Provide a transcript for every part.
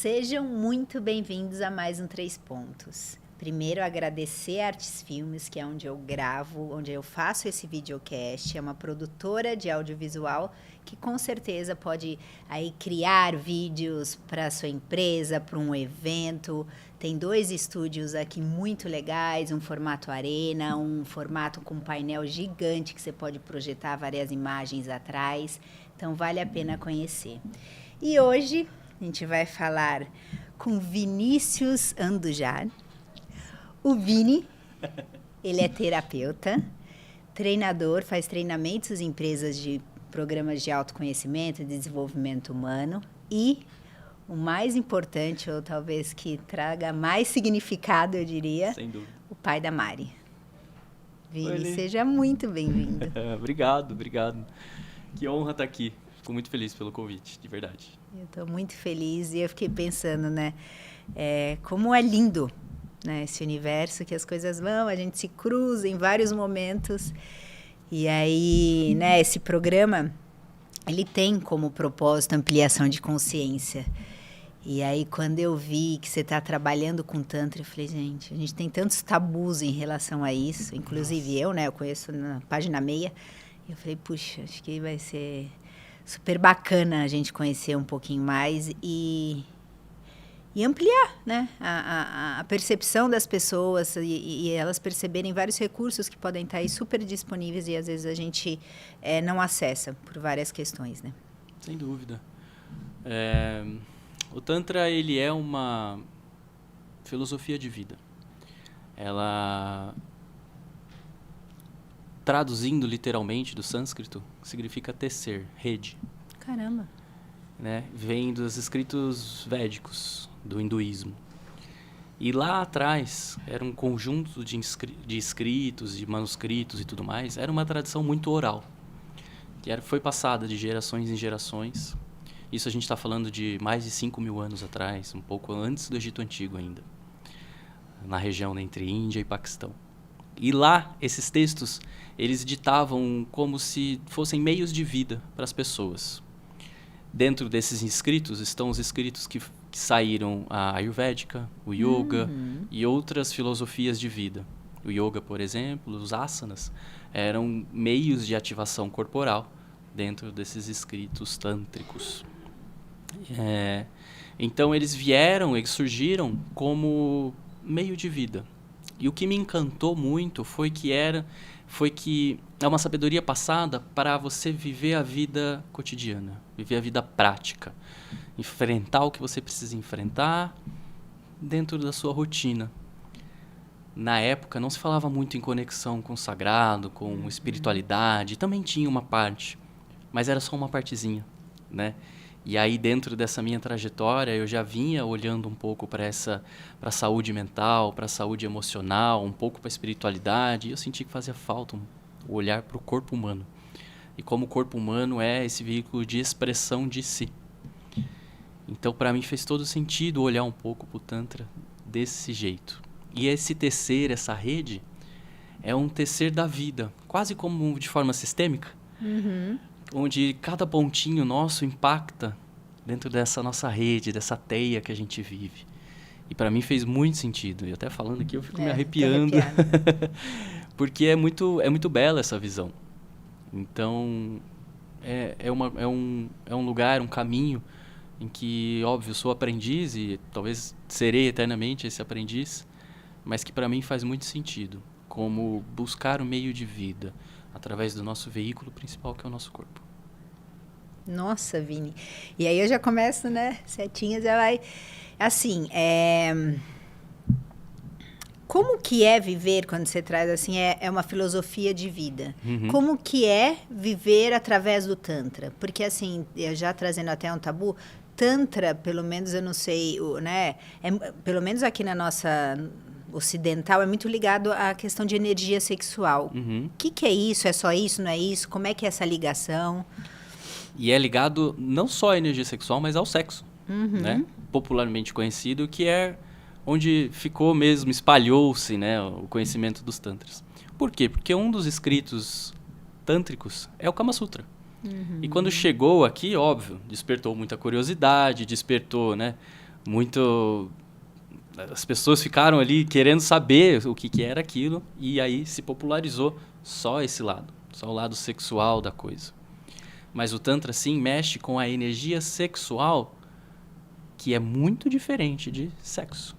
Sejam muito bem-vindos a mais um 3 Pontos. Primeiro, agradecer a Artes Filmes, que é onde eu gravo, onde eu faço esse videocast. É uma produtora de audiovisual que com certeza pode aí criar vídeos para a sua empresa, para um evento. Tem 2 estúdios aqui muito legais, um formato arena, um formato com painel gigante que você pode projetar várias imagens atrás. Então, vale a pena conhecer. E hoje a gente vai falar com Vinícius Andujar. O Vini, ele é terapeuta, treinador, faz treinamentos em empresas de programas de autoconhecimento e desenvolvimento humano e, o mais importante, ou talvez que traga mais significado, eu diria, sem dúvida, o pai da Mari. Vini, Oi, seja muito bem-vindo. Obrigado. Que honra estar aqui. Fico muito feliz pelo convite, de verdade. Eu estou muito feliz e eu fiquei pensando, né, como é lindo, né, esse universo, que as coisas vão, a gente se cruza em vários momentos. E aí, né, esse programa, ele tem como propósito ampliação de consciência. E aí, quando eu vi que você está trabalhando com Tantra, eu falei, gente, a gente tem tantos tabus em relação a isso, inclusive eu, né, eu conheço na página meia, e eu falei, puxa, acho que vai ser super bacana a gente conhecer um pouquinho mais e ampliar, né, a percepção das pessoas e elas perceberem vários recursos que podem estar aí super disponíveis e às vezes a gente não acessa por várias questões, né? Sem dúvida. O Tantra, ele é uma filosofia de vida. Ela, traduzindo literalmente do sânscrito, significa tecer, rede. Caramba! Né? Vem dos escritos védicos, do hinduísmo. E lá atrás, era um conjunto de escritos, de manuscritos e tudo mais. Era uma tradição muito oral, que foi passada de gerações em gerações. Isso a gente está falando de mais de 5.000 anos atrás, um pouco antes do Egito Antigo ainda, na região entre Índia e Paquistão. E lá, esses textos, eles ditavam como se fossem meios de vida para as pessoas. Dentro desses escritos estão os escritos que saíram a Ayurvédica, o Yoga e outras filosofias de vida. O Yoga, por exemplo, os asanas, eram meios de ativação corporal dentro desses escritos tântricos. Então eles surgiram como meio de vida. E o que me encantou muito foi que é uma sabedoria passada para você viver a vida cotidiana, viver a vida prática, enfrentar o que você precisa enfrentar dentro da sua rotina. Na época não se falava muito em conexão com o sagrado, com espiritualidade, também tinha uma parte, mas era só uma partezinha, né? E aí, dentro dessa minha trajetória, eu já vinha olhando um pouco para a saúde mental, para a saúde emocional, um pouco para a espiritualidade, e eu senti que fazia falta o olhar para o corpo humano. E como o corpo humano é esse veículo de expressão de si. Então, para mim, fez todo sentido olhar um pouco para o Tantra desse jeito. E esse tecer, essa rede, é um tecer da vida, quase como de forma sistêmica. Onde cada pontinho nosso impacta dentro dessa nossa rede, dessa teia que a gente vive. E para mim fez muito sentido. E até falando aqui eu fico me arrepiando. Porque é muito bela essa visão. Então, é um lugar, um caminho em que, óbvio, sou aprendiz e talvez serei eternamente esse aprendiz, mas que para mim faz muito sentido. Como buscar o meio de vida através do nosso veículo principal, que é o nosso corpo. Nossa, Vini. E aí eu já começo, né? Setinha já vai... Assim, como que é viver, quando você traz assim, é uma filosofia de vida. Como que é viver através do Tantra? Porque, assim, eu já trazendo até um tabu, Tantra, pelo menos eu não sei, né? Pelo menos aqui na nossa... ocidental, é muito ligado à questão de energia sexual. O que é isso? É só isso? Não é isso? Como é que é essa ligação? E é ligado não só à energia sexual, mas ao sexo, né? Popularmente conhecido, que é onde ficou mesmo, espalhou-se, né, o conhecimento dos tantras. Por quê? Porque um dos escritos tântricos é o Kama Sutra. E quando chegou aqui, óbvio, despertou muita curiosidade, despertou, né, muito... As pessoas ficaram ali querendo saber o que era aquilo, e aí se popularizou só esse lado, só o lado sexual da coisa. Mas o Tantra, sim, mexe com a energia sexual, que é muito diferente de sexo.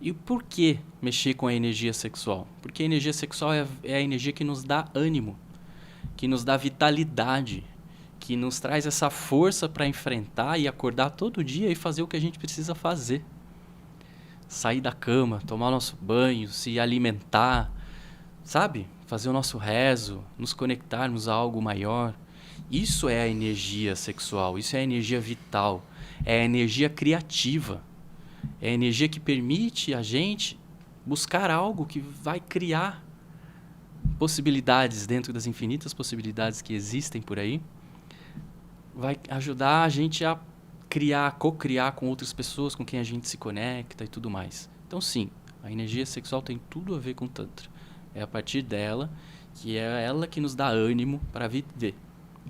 E por que mexer com a energia sexual? Porque a energia sexual é a energia que nos dá ânimo, que nos dá vitalidade, que nos traz essa força para enfrentar e acordar todo dia e fazer o que a gente precisa fazer. Sair da cama, tomar nosso banho, se alimentar, sabe? Fazer o nosso rezo, nos conectarmos a algo maior. Isso é a energia sexual, isso é a energia vital, é a energia criativa. É a energia que permite a gente buscar algo que vai criar possibilidades dentro das infinitas possibilidades que existem por aí. Vai ajudar a gente a criar, co-criar com outras pessoas com quem a gente se conecta e tudo mais. Então, sim, a energia sexual tem tudo a ver com Tantra. É a partir dela, que é ela que nos dá ânimo para viver.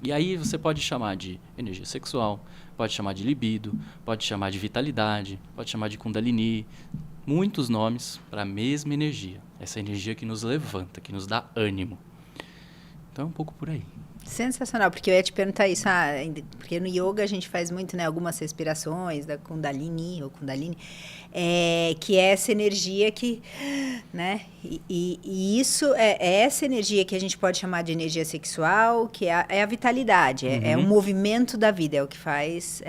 E aí você pode chamar de energia sexual, pode chamar de libido, pode chamar de vitalidade, pode chamar de kundalini. Muitos nomes para a mesma energia. Essa energia que nos levanta, que nos dá ânimo. Então é um pouco por aí. Sensacional, porque eu ia te perguntar isso, porque no yoga a gente faz muito, né, algumas respirações da Kundalini, ou Kundalini, que é essa energia que, né, e isso é essa energia que a gente pode chamar de energia sexual, que é a vitalidade, é o movimento da vida, é o que faz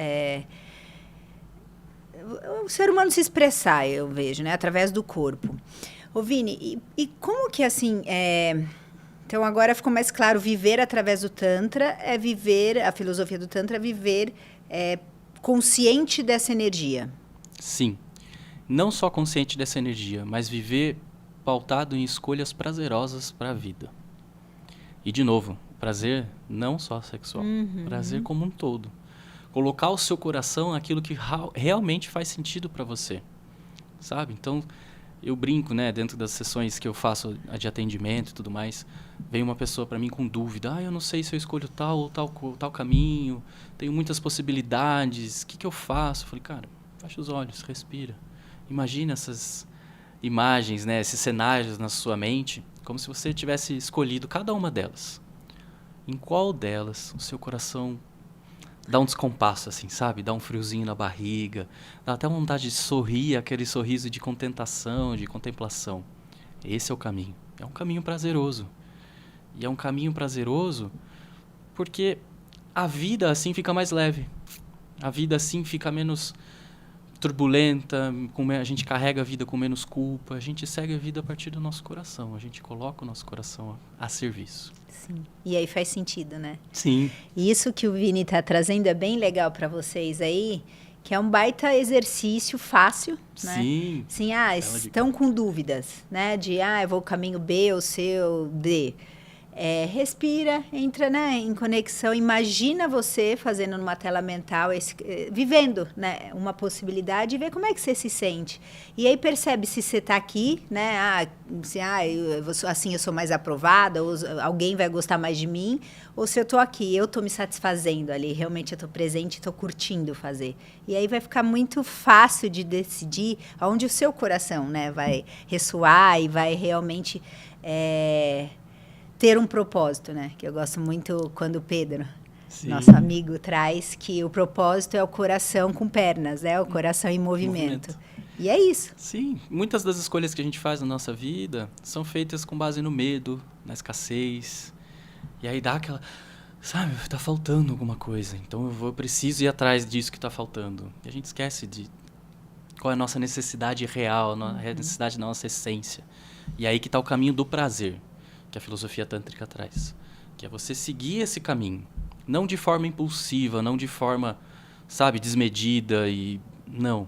o ser humano se expressar, eu vejo, né, através do corpo. Ô Vini, e como que assim, então agora ficou mais claro, viver através do Tantra é viver, a filosofia do Tantra é viver consciente dessa energia. Sim, não só consciente dessa energia, mas viver pautado em escolhas prazerosas para a vida. E de novo, prazer não só sexual, prazer como um todo. Colocar o seu coração naquilo que realmente faz sentido para você, sabe? Então, eu brinco, né, dentro das sessões que eu faço de atendimento e tudo mais, vem uma pessoa para mim com dúvida, eu não sei se eu escolho tal ou tal caminho, tenho muitas possibilidades, o que eu faço? Eu falei, cara, fecha os olhos, respira. Imagina essas imagens, né, esses cenários na sua mente, como se você tivesse escolhido cada uma delas. Em qual delas o seu coração dá um descompasso, assim, sabe? Dá um friozinho na barriga, dá até vontade de sorrir, aquele sorriso de contentação, de contemplação. Esse é o caminho. É um caminho prazeroso. E é um caminho prazeroso porque a vida assim fica mais leve. A vida assim fica menos turbulenta, a gente carrega a vida com menos culpa, a gente segue a vida a partir do nosso coração, a gente coloca o nosso coração a serviço. Sim. E aí faz sentido, né? Sim. Isso que o Vini está trazendo é bem legal para vocês aí, que é um baita exercício fácil, né? Sim. Sim, estão com dúvidas, né? De, eu vou caminho B ou C ou D. Respira, entra, né, em conexão, imagina você fazendo numa tela mental, vivendo, né, uma possibilidade e vê como é que você se sente. E aí percebe se você está aqui, né, eu sou mais aprovada, ou alguém vai gostar mais de mim, ou se eu estou aqui, eu estou me satisfazendo ali, realmente eu estou presente, estou curtindo fazer. E aí vai ficar muito fácil de decidir aonde o seu coração, né, vai ressoar e vai realmente ter um propósito, né? Que eu gosto muito quando o Pedro, nosso amigo, traz que o propósito é o coração com pernas, né? O coração em movimento. E é isso. Sim, muitas das escolhas que a gente faz na nossa vida são feitas com base no medo, na escassez. E aí dá aquela, sabe, tá faltando alguma coisa. Então eu preciso ir atrás disso que tá faltando. E a gente esquece de qual é a nossa necessidade real, a necessidade da nossa essência. E aí que tá o caminho do prazer, que a filosofia tântrica traz, que é você seguir esse caminho, não de forma impulsiva, não de forma, sabe, desmedida não,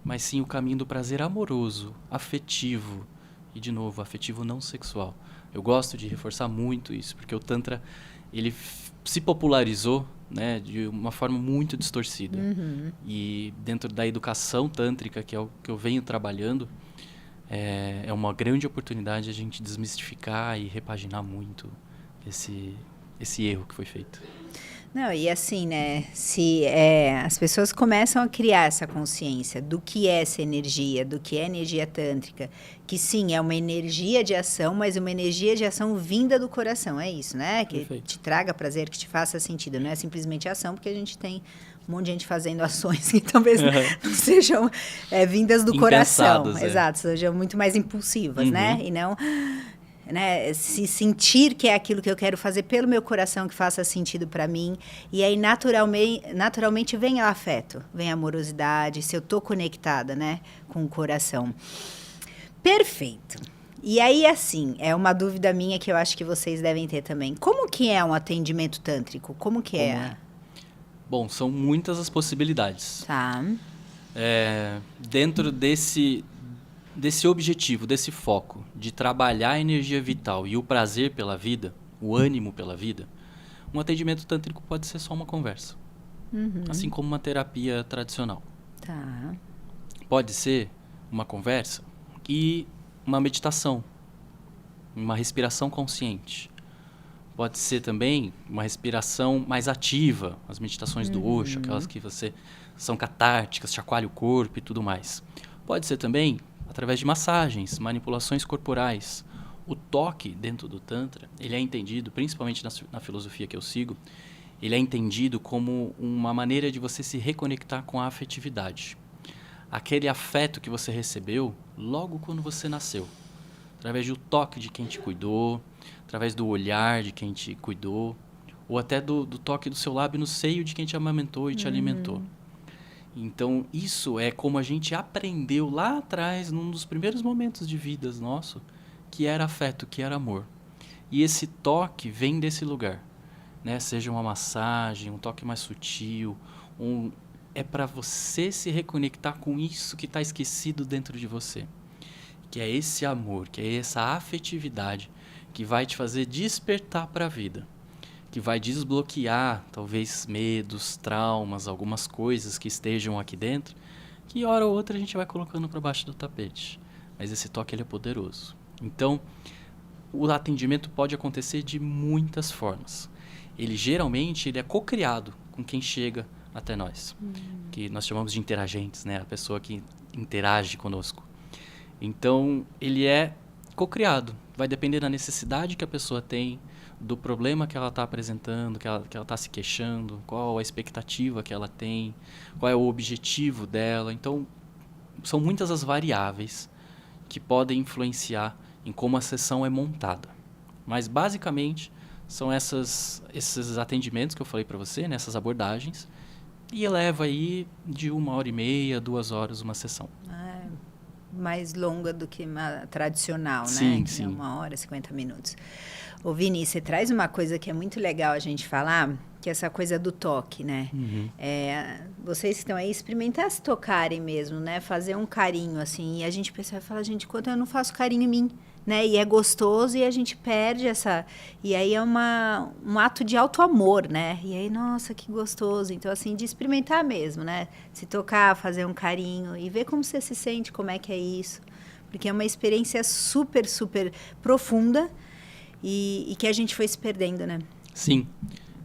mas sim o caminho do prazer amoroso, afetivo e, de novo, afetivo não sexual. Eu gosto de reforçar muito isso, porque o Tantra, ele se popularizou, né, de uma forma muito distorcida. E dentro da educação tântrica, que é o que eu venho trabalhando, é uma grande oportunidade a gente desmistificar e repaginar muito esse erro que foi feito. Não, e assim, né, se as pessoas começam a criar essa consciência do que é essa energia, do que é energia tântrica, que sim, é uma energia de ação, mas uma energia de ação vinda do coração, é isso, né? Que Perfeito. te traga prazer, que te faça sentido, não é simplesmente ação, porque a gente tem um monte de gente fazendo ações que talvez não sejam vindas do coração, Impensadas, exato, sejam muito mais impulsivas, né? Uhum. E não... Né, se sentir que é aquilo que eu quero fazer pelo meu coração que faça sentido para mim, e aí naturalmente vem o afeto, vem a amorosidade, se eu tô conectada, né, com o coração. Perfeito. E aí, assim, é uma dúvida minha que eu acho que vocês devem ter também. Como que é um atendimento tântrico? Como que é? Bom, são muitas as possibilidades. Tá. Dentro desse objetivo, desse foco de trabalhar a energia vital e o prazer pela vida, o ânimo pela vida, um atendimento tântrico pode ser só uma conversa. Assim como uma terapia tradicional. Tá. Pode ser uma conversa e uma meditação, uma respiração consciente. Pode ser também uma respiração mais ativa, as meditações do Osho, aquelas que são catárticas, chacoalha o corpo e tudo mais. Pode ser também através de massagens, manipulações corporais. O toque dentro do Tantra, ele é entendido, principalmente na filosofia que eu sigo, ele é entendido como uma maneira de você se reconectar com a afetividade. Aquele afeto que você recebeu logo quando você nasceu. Através do toque de quem te cuidou, através do olhar de quem te cuidou, ou até do toque do seu lábio no seio de quem te amamentou e te alimentou. Então, isso é como a gente aprendeu lá atrás, num dos primeiros momentos de vida nosso, que era afeto, que era amor. E esse toque vem desse lugar, né? Seja uma massagem, um toque mais sutil, é para você se reconectar com isso que está esquecido dentro de você. Que é esse amor, que é essa afetividade que vai te fazer despertar para a vida. Que vai desbloquear, talvez, medos, traumas, algumas coisas que estejam aqui dentro, que hora ou outra a gente vai colocando para baixo do tapete. Mas esse toque ele é poderoso. Então, o atendimento pode acontecer de muitas formas. Geralmente é co-criado com quem chega até nós, que nós chamamos de interagentes, né? A pessoa que interage conosco. Então, ele é co-criado. Vai depender da necessidade que a pessoa tem, do problema que ela está apresentando, que ela está se queixando, qual a expectativa que ela tem, qual é o objetivo dela. Então, são muitas as variáveis que podem influenciar em como a sessão é montada. Mas, basicamente, são esses atendimentos que eu falei para você, né, essas abordagens, e leva aí de 1h30, 2 horas uma sessão. Mais longa do que uma tradicional, sim, né? Sim, 1h, 50 minutos. Ô, Vini, você traz uma coisa que é muito legal a gente falar, que é essa coisa do toque, né? Vocês que estão aí, experimentar se tocarem mesmo, né? Fazer um carinho, assim, e a gente pensa, fala, gente, quanto eu não faço carinho em mim, né? E é gostoso e a gente perde essa... E aí é um ato de auto-amor, né? E aí, nossa, que gostoso. Então, assim, de experimentar mesmo, né? Se tocar, fazer um carinho e ver como você se sente, como é que é isso. Porque é uma experiência super, super profunda e que a gente foi se perdendo, né? Sim.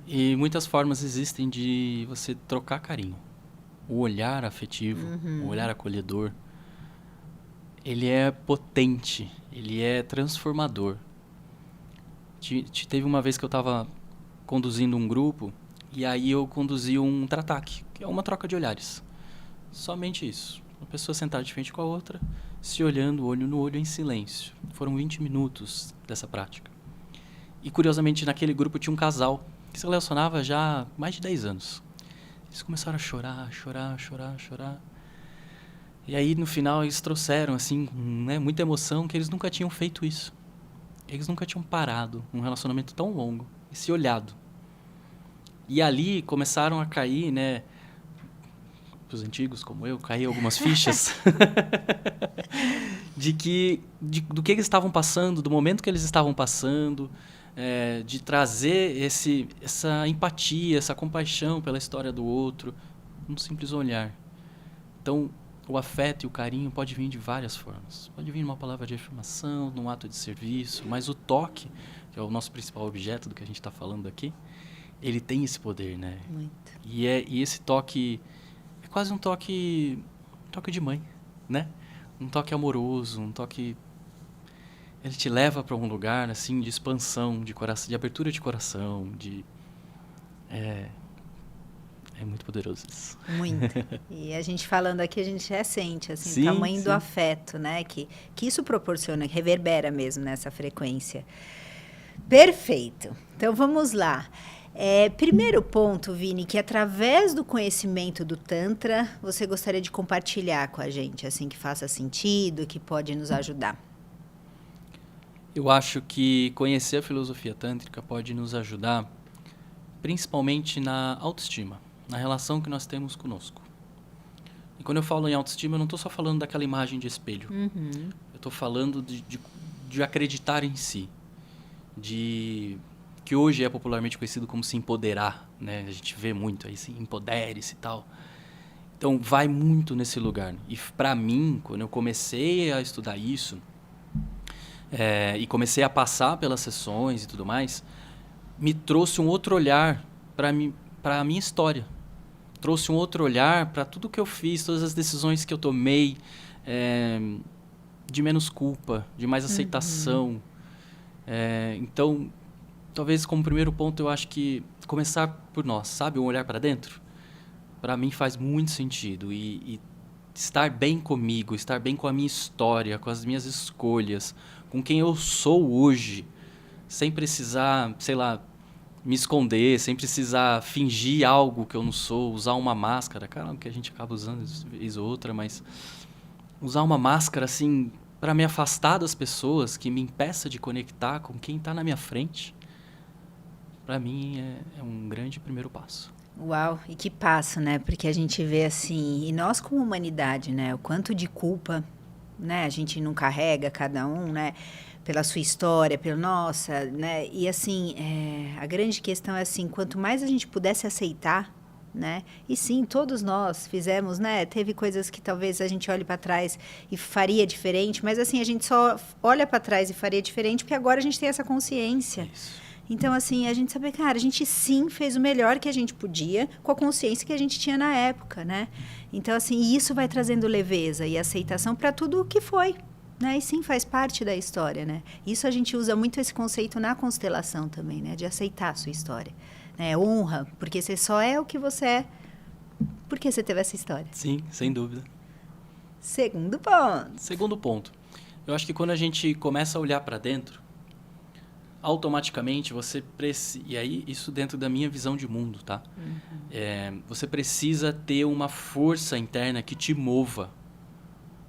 E muitas formas existem de você trocar carinho. O olhar afetivo, o olhar acolhedor, ele é potente, ele é transformador. Teve uma vez que eu estava conduzindo um grupo e aí eu conduzi um trataque, que é uma troca de olhares. Somente isso. Uma pessoa sentada de frente com a outra, se olhando olho no olho em silêncio. Foram 20 minutos dessa prática. E curiosamente naquele grupo tinha um casal que se relacionava já há mais de 10 anos. Eles começaram a chorar. E aí, no final, eles trouxeram, assim, né, muita emoção, que eles nunca tinham feito isso. Eles nunca tinham parado um relacionamento tão longo e se olhado. E ali começaram a cair, né, os antigos como eu, caíam algumas fichas do que eles estavam passando, do momento que eles estavam passando, de trazer essa empatia, essa compaixão pela história do outro, num simples olhar. Então, o afeto e o carinho pode vir de várias formas. Pode vir numa palavra de afirmação, num ato de serviço, mas o toque, que é o nosso principal objeto do que a gente está falando aqui, ele tem esse poder, né? Muito. E esse toque é quase um toque de mãe, né? Um toque amoroso, um toque... Ele te leva para um lugar, assim, de expansão, de coração, de abertura de coração, É muito poderoso isso. Muito. E a gente falando aqui, a gente já sente, assim, Sim, o tamanho sim. do afeto, né? Que isso proporciona, que reverbera mesmo nessa frequência. Perfeito. Então, vamos lá. Primeiro ponto, Vini, que através do conhecimento do Tantra, você gostaria de compartilhar com a gente, assim, que faça sentido, que pode nos ajudar. Eu acho que conhecer a filosofia tântrica pode nos ajudar, principalmente na autoestima, na relação que nós temos conosco. E quando eu falo em autoestima, eu não estou só falando daquela imagem de espelho. Uhum. Eu estou falando de acreditar em si, que hoje é popularmente conhecido como se empoderar, né? A gente vê muito aí, assim, empodere-se e tal. Então, vai muito nesse lugar. E para mim, quando eu comecei a estudar isso, e comecei a passar pelas sessões e tudo mais, me trouxe um outro olhar para a minha história. Trouxe um outro olhar para tudo que eu fiz, todas as decisões que eu tomei, de menos culpa, de mais aceitação. Então, talvez como primeiro ponto, eu acho que começar por nós, sabe? Um olhar para dentro, para mim faz muito sentido. E estar bem comigo, estar bem com a minha história, com as minhas escolhas, com quem eu sou hoje, sem precisar, sei lá, me esconder, sem precisar fingir algo que eu não sou, usar uma máscara, caramba, que a gente acaba usando vez ou outra, mas usar uma máscara assim para me afastar das pessoas, que me impeça de conectar com quem está na minha frente, para mim é um grande primeiro passo. Uau, e que passo, né? Porque a gente vê assim, e nós como humanidade, né? O quanto de culpa, né? A gente não carrega, cada um, né? Pela sua história, pelo nossa, né? E assim, a grande questão é assim, quanto mais a gente pudesse aceitar, né? E sim, todos nós fizemos, né? Teve coisas que talvez a gente olhe para trás e faria diferente, mas assim, a gente só olha para trás e faria diferente porque agora a gente tem essa consciência. Isso. Então, assim, a gente sabe, cara, a gente sim fez o melhor que a gente podia com a consciência que a gente tinha na época, né? Então, assim, isso vai trazendo leveza e aceitação para tudo o que foi, né? E sim, faz parte da história, né? Isso a gente usa muito esse conceito na constelação também, né? De aceitar a sua história. Né? Honra, porque você só é o que você é porque você teve essa história. Sim, sem dúvida. Segundo ponto. Segundo ponto. Eu acho que quando a gente começa a olhar para dentro, automaticamente você precisa... E aí, isso dentro da minha visão de mundo, tá? Uhum. Você precisa ter uma força interna que te mova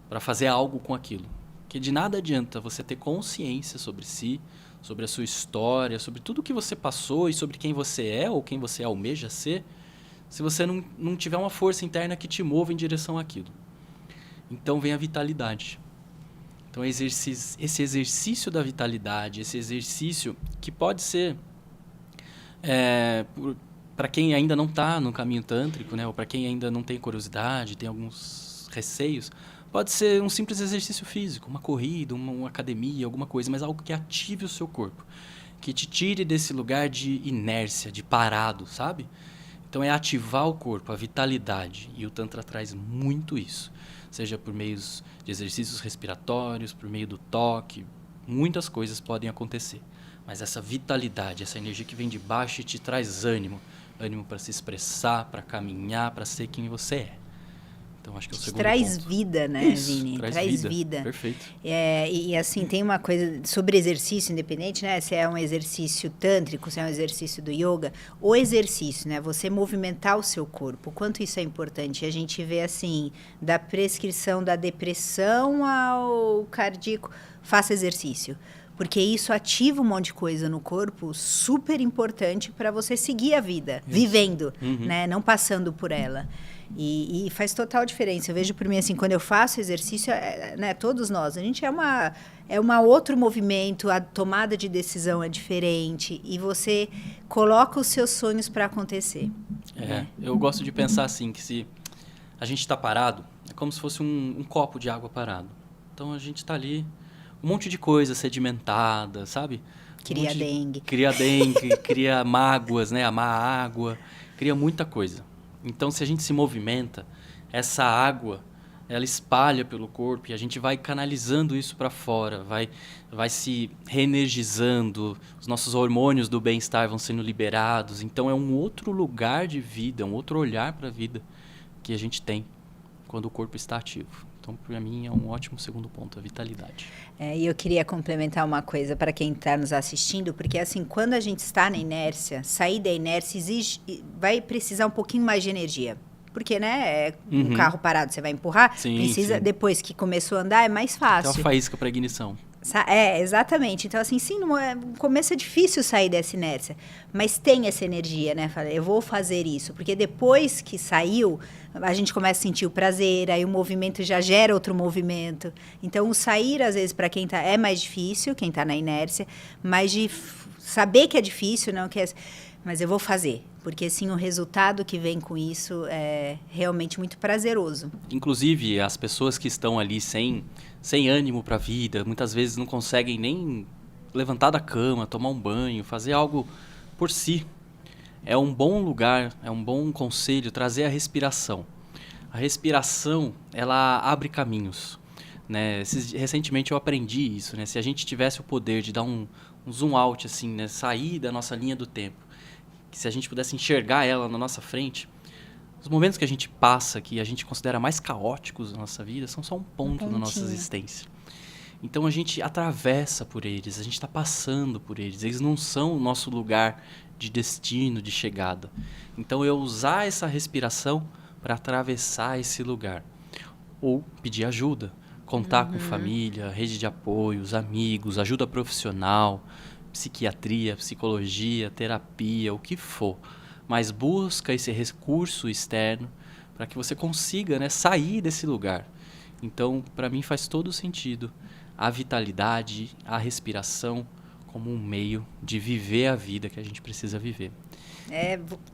para fazer algo com aquilo. Porque de nada adianta você ter consciência sobre si, sobre a sua história, sobre tudo que você passou e sobre quem você é ou quem você almeja ser, se você não tiver uma força interna que te mova em direção àquilo. Então vem a vitalidade. Então esse exercício da vitalidade, esse exercício que pode ser, para quem ainda não está no caminho tântrico, né, ou para quem ainda não tem curiosidade, tem alguns receios, pode ser um simples exercício físico, uma corrida, uma academia, alguma coisa, mas algo que ative o seu corpo, que te tire desse lugar de inércia, de parado, sabe? Então é ativar o corpo, a vitalidade, e o Tantra traz muito isso. Seja por meio de exercícios respiratórios, por meio do toque, muitas coisas podem acontecer. Mas essa vitalidade, essa energia que vem de baixo e te traz ânimo para se expressar, para caminhar, para ser quem você é. Então, acho que é o segundo traz ponto. Vida, né, Isso, Vini? traz vida. Perfeito. E assim, tem uma coisa sobre exercício independente, né? Se é um exercício tântrico, se é um exercício do yoga, o exercício, né? Você movimentar o seu corpo, o quanto isso é importante. A gente vê, assim, da prescrição da depressão ao cardíaco, faça exercício. Porque isso ativa um monte de coisa no corpo super importante para você seguir a vida, vivendo, né? Não passando por ela. E faz total diferença. Eu vejo por mim, assim, quando eu faço exercício, né, todos nós, a gente é uma outro movimento, a tomada de decisão é diferente e você coloca os seus sonhos para acontecer. Né? Eu gosto de pensar assim, que se a gente está parado, é como se fosse um copo de água parado. Então, a gente está ali, um monte de coisa sedimentada, sabe? Cria dengue. Cria dengue, cria mágoas, né? A má água, cria muita coisa. Então, se a gente se movimenta, essa água, ela espalha pelo corpo e a gente vai canalizando isso para fora, vai se reenergizando, os nossos hormônios do bem-estar vão sendo liberados. Então, é um outro lugar de vida, um outro olhar para a vida que a gente tem quando o corpo está ativo. Então, para mim, é um ótimo segundo ponto, a vitalidade. E eu queria complementar uma coisa para quem está nos assistindo, porque assim, quando a gente está na inércia, sair da inércia vai precisar um pouquinho mais de energia. Porque, né, um carro parado você vai empurrar, precisa, depois que começou a andar, é mais fácil. É uma faísca para ignição. Exatamente. Então, assim, sim, no começo é difícil sair dessa inércia, mas tem essa energia, né? Eu vou fazer isso, porque depois que saiu, a gente começa a sentir o prazer, aí o movimento já gera outro movimento. Então, o sair, às vezes, para quem é mais difícil, quem está na inércia, mas de saber que é difícil, não que mas eu vou fazer, porque, assim, o resultado que vem com isso é realmente muito prazeroso. Inclusive, as pessoas que estão ali sem ânimo para a vida, muitas vezes não conseguem nem levantar da cama, tomar um banho, fazer algo por si. É um bom lugar, é um bom conselho trazer a respiração. A respiração, ela abre caminhos, né? Recentemente eu aprendi isso, né? Se a gente tivesse o poder de dar um zoom out, assim, né? Sair da nossa linha do tempo, que se a gente pudesse enxergar ela na nossa frente, os momentos que a gente passa, que a gente considera mais caóticos da nossa vida, são só um ponto da nossa existência. Então a gente atravessa por eles, a gente está passando por eles. Eles não são o nosso lugar de destino, de chegada. Então eu usar essa respiração para atravessar esse lugar. Ou pedir ajuda, contar com família, rede de apoios, amigos, ajuda profissional, psiquiatria, psicologia, terapia, o que for. Mas busca esse recurso externo para que você consiga, né, sair desse lugar. Então, para mim faz todo sentido a vitalidade, a respiração como um meio de viver a vida que a gente precisa viver.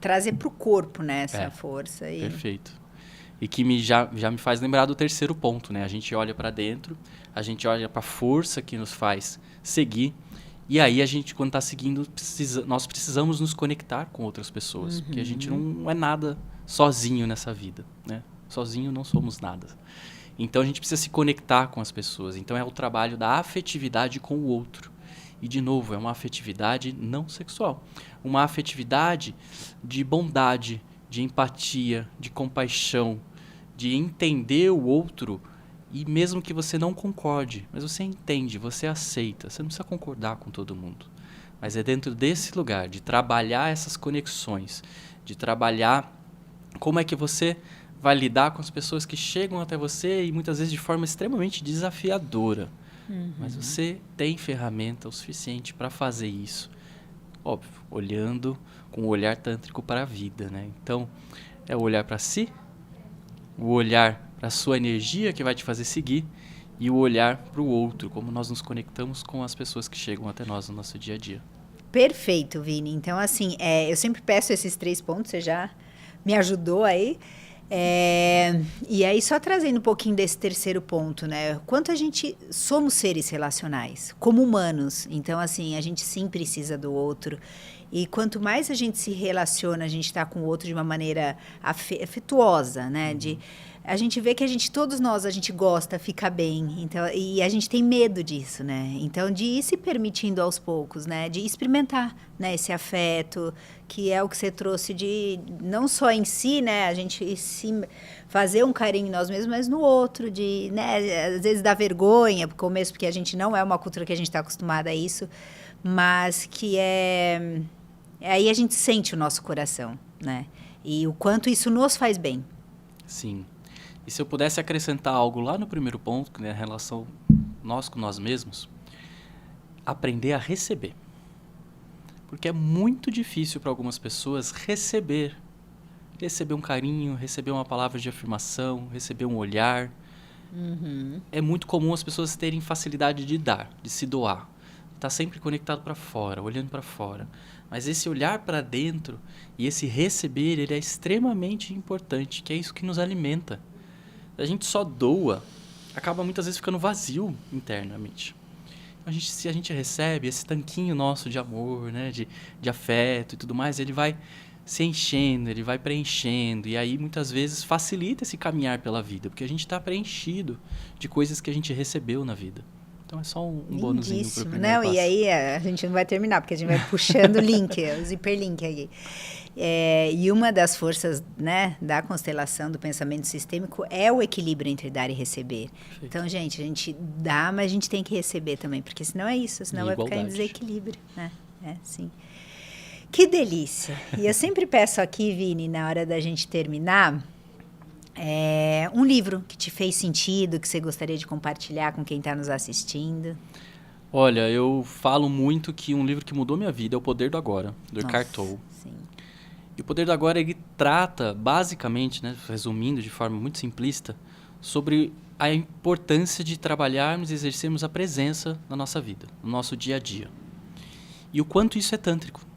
Trazer para o corpo, né, essa força. Perfeito. E que já me faz lembrar do terceiro ponto, né? A gente olha para dentro, a gente olha para a força que nos faz seguir. E aí, a gente, quando está seguindo, nós precisamos nos conectar com outras pessoas. Porque a gente não é nada sozinho nessa vida, né? Sozinho não somos nada. Então, a gente precisa se conectar com as pessoas. Então, é o trabalho da afetividade com o outro. E, de novo, é uma afetividade não sexual. Uma afetividade de bondade, de empatia, de compaixão, de entender o outro. E mesmo que você não concorde, mas você entende, você aceita, você não precisa concordar com todo mundo. Mas é dentro desse lugar, de trabalhar essas conexões, de trabalhar como é que você vai lidar com as pessoas que chegam até você e muitas vezes de forma extremamente desafiadora. Mas você tem ferramenta o suficiente para fazer isso. Óbvio, olhando com o olhar tântrico para a vida, né? Então, é o olhar para si, o olhar para a sua energia que vai te fazer seguir e o olhar para o outro, como nós nos conectamos com as pessoas que chegam até nós no nosso dia a dia. Perfeito, Vini. Então, assim, eu sempre peço esses 3 pontos, você já me ajudou aí. E aí, só trazendo um pouquinho desse terceiro ponto, né? Quanto a gente somos seres relacionais, como humanos. Então, assim, a gente sim precisa do outro. E quanto mais a gente se relaciona, a gente está com o outro de uma maneira afetuosa, né? A gente vê que todos nós, a gente gosta, fica bem. Então, e a gente tem medo disso, né? Então, de ir se permitindo aos poucos, né? De experimentar, né? Esse afeto, que é o que você trouxe de não só em si, né? A gente fazer um carinho em nós mesmos, mas no outro, de, né? Às vezes dá vergonha, no começo, porque a gente não é uma cultura que a gente está acostumada a isso, mas que aí a gente sente o nosso coração, né? E o quanto isso nos faz bem. Sim. E se eu pudesse acrescentar algo lá no primeiro ponto, que é a relação nós com nós mesmos, aprender a receber. Porque é muito difícil para algumas pessoas receber um carinho, receber uma palavra de afirmação, receber um olhar. É muito comum as pessoas terem facilidade de dar, de se doar. Tá sempre conectado para fora, olhando para fora. Mas esse olhar para dentro e esse receber, ele é extremamente importante, que é isso que nos alimenta. A gente só doa, acaba muitas vezes ficando vazio internamente. A se a gente recebe esse tanquinho nosso de amor, né, de afeto e tudo mais, ele vai se enchendo, ele vai preenchendo. E aí, muitas vezes, facilita esse caminhar pela vida, porque a gente está preenchido de coisas que a gente recebeu na vida. Então, é só um bônusinho para o primeiro passo. E aí, a gente não vai terminar, porque a gente vai puxando o link, os hiperlink aqui. E uma das forças, né, da constelação do pensamento sistêmico é o equilíbrio entre dar e receber. Perfeito. Então, gente, a gente dá, mas a gente tem que receber também, porque senão é isso, senão vai ficar em desequilíbrio. Né? Sim. Que delícia! E eu sempre peço aqui, Vini, na hora da gente terminar, um livro que te fez sentido, que você gostaria de compartilhar com quem está nos assistindo. Olha, eu falo muito que um livro que mudou minha vida é O Poder do Agora, do Eckhart Tolle. Sim. E O Poder do Agora, ele trata, basicamente, né, resumindo de forma muito simplista, sobre a importância de trabalharmos e exercermos a presença na nossa vida, no nosso dia a dia. E o quanto isso é tântrico.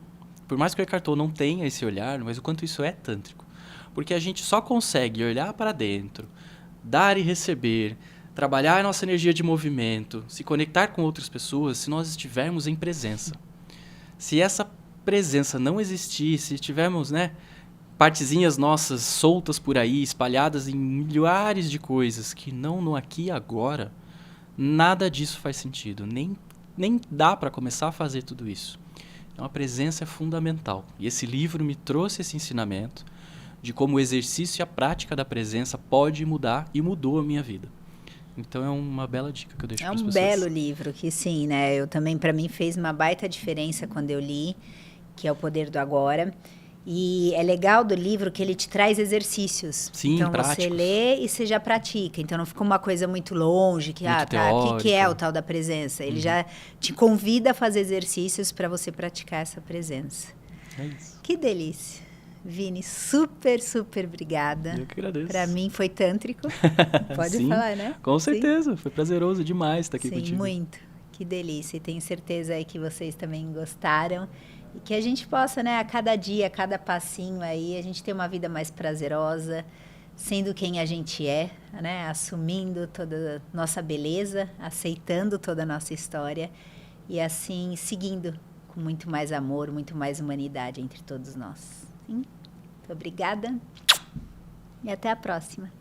Por mais que o Eckhart Tolle não tenha esse olhar, mas o quanto isso é tântrico. Porque a gente só consegue olhar para dentro, dar e receber, trabalhar a nossa energia de movimento, se conectar com outras pessoas, se nós estivermos em presença. Se essa presença não existir, se tivermos, né, partezinhas nossas soltas por aí, espalhadas em milhares de coisas que não no aqui e agora, nada disso faz sentido. Nem dá para começar a fazer tudo isso. Então, a presença é fundamental. E esse livro me trouxe esse ensinamento de como o exercício e a prática da presença pode mudar e mudou a minha vida. Então, é uma bela dica que eu deixo para as pessoas. É um belo livro, que sim, né? Eu também, para mim, fez uma baita diferença quando eu li, que é O Poder do Agora. E é legal do livro que ele te traz exercícios. Sim, então, práticos. Você lê e você já pratica. Então, não fica uma coisa muito longe, que, muito o que é o tal da presença? Ele já te convida a fazer exercícios para você praticar essa presença. É isso. Que delícia. Vini, super, super obrigada. Eu que agradeço. Para mim foi tântrico. Pode Sim, falar, né? Com certeza. Sim. Foi prazeroso demais estar aqui Sim, contigo. Muito. Que delícia. E tenho certeza aí que vocês também gostaram. E que a gente possa, né, a cada dia, a cada passinho aí, a gente ter uma vida mais prazerosa, sendo quem a gente é, né, assumindo toda a nossa beleza, aceitando toda a nossa história e assim seguindo com muito mais amor, muito mais humanidade entre todos nós. Sim? Muito obrigada e até a próxima.